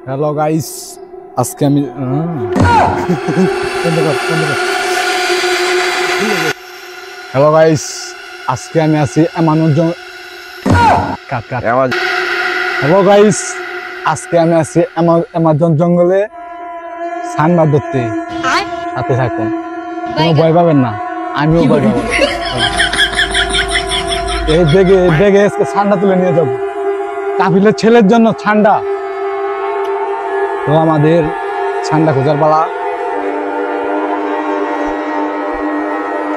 Hello guys, আজকে আমি hello guys, আজকে আমি আছি হ্যালো গাইস, আজকে আমি আছি অ্যামাজন জঙ্গলে সান্ডা ধরতে। সাথে থাকুন, কোনো ভয় পাবেন না, আমিও ভয় পাবো না। এই বেগে আজকে ঠান্ডা তুলে নিয়ে যাবো কাফিলের ছেলের জন্য। ঠান্ডা তো আমাদের ঠান্ডা খোঁজার পালা।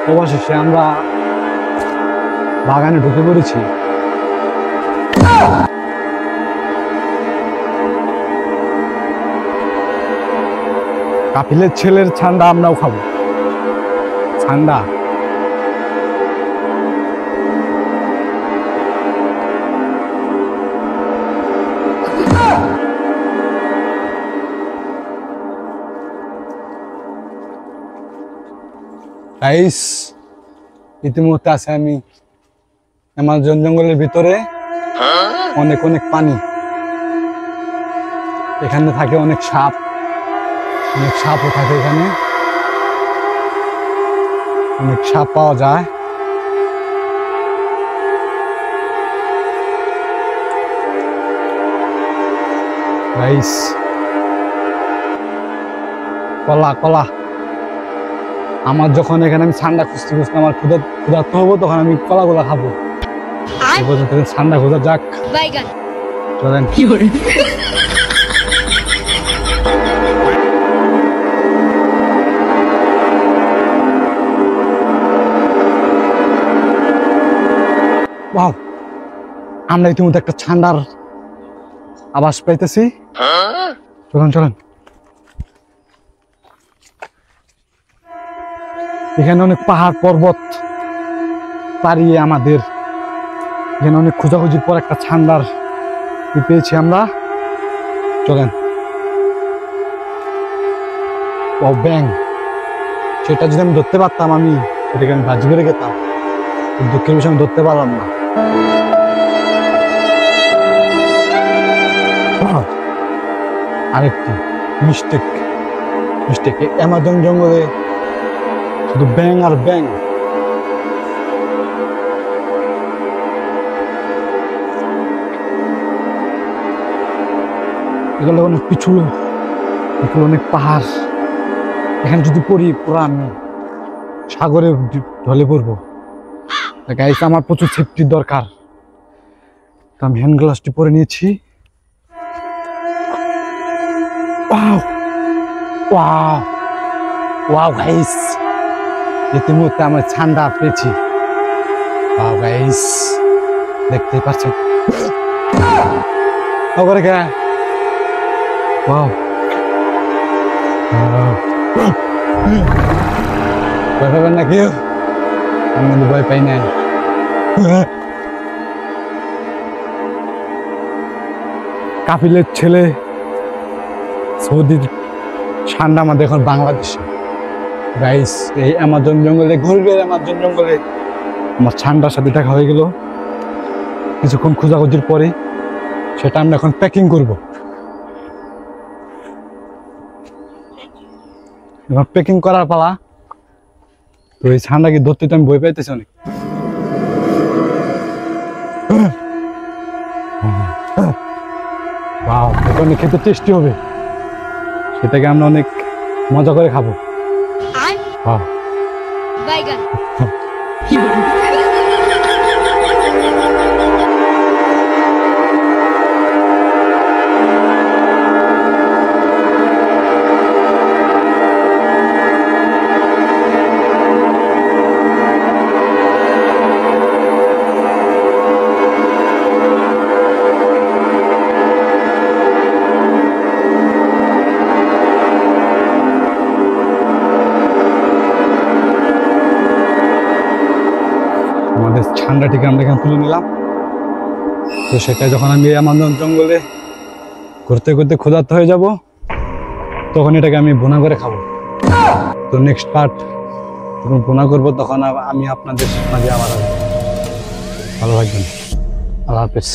অবশেষে আমরা বাগানে ঢুকে পড়েছি। কাফিলের ছেলের ঠান্ডা আমরাও খাবো। ঠান্ডা গাইস, ইতিমধ্যে আছে আমি অ্যামাজন জঙ্গলের ভিতরে। অনেক পানি, এখানে থাকে অনেক সাপও থাকে। এখানে অনেক সাপ পাওয়া যায়। গাইস, কলা আমার যখন এখানে আমি ঠান্ডা খুঁজতে আমার ক্ষুধার্ত হবো, তখন আমি কলাগুলা খাবো। ঠান্ডা খোঁজা যাক, চলেন। আমরা ইতিমধ্যে একটা ঠান্ডার আভাস পাইতেছি। চলেন। এখানে অনেক পাহাড় পর্বত পাড়িয়ে আমাদের এখানে অনেক খোঁজাখুঁজির পর একটা ঠান্ডার পেয়েছি আমরা। চলেন। ব্যাং, সেটা যদি আমি ধরতে পারতাম, আমি সেটাকে আমি ভাজি করে খেতাম। দুঃখের বিষয় আমি ধরতে পারলাম না। আরেকটি মিস্টেক অ্যামাজন জঙ্গলে শুধু ব্যাং আর ব্যাং। এগুলো অনেক পিছুলো, অনেক পাহাড়। এখানে যদি পড়ি পুরো আমি সাগরে ঢলে পড়বো। গাইস, আমার প্রচুর সেফটির দরকার। তো আমি হ্যান্ড গ্লাভসটি পরে নিয়েছি। ওয়াও গাইস, ইতিমধ্যে আমার ঠান্ডা পেয়েছি। ওয়াও গাইস, দেখতেই পাচ্ছেন। ওরে কে ওয়াও, ভয় পাবেন না কেউ? আমি কিন্তু ভয় পাই নাই। কাফিলের ছেলে সৌদির ঠান্ডা আমাদের এখন বাংলাদেশে। গাইস, এই অ্যামাজন জঙ্গলে অ্যামাজন জঙ্গলে আমার ঠান্ডার সাথে দেখা হয়ে গেল। কিছুক্ষণ খোঁজাখুঁজির পরে সেটা আমরা এখন প্যাকিং করব। এবার প্যাকিং করার পালা। তো এই ঠান্ডাকে ধরতে তো আমি ভয় পাইতেছি অনেক। অনেক খেতে টেস্টি হবে, সেটাকে আমরা অনেক মজা করে খাবো। আমাদের ঠান্ডাটিকে আমরা এখানে তুলে নিলাম। তো সেটা যখন আমি অ্যামাজন জঙ্গলে ঘুরতে ক্ষুধার্ত হয়ে যাব, তখন এটাকে আমি ভুনা করে খাবো। তো নেক্সট পার্ট যখন ভুনা করবো, তখন আমি আপনাদের মাঝে আবার ভালো থাকবেন। আল্লাহ হাফেজ।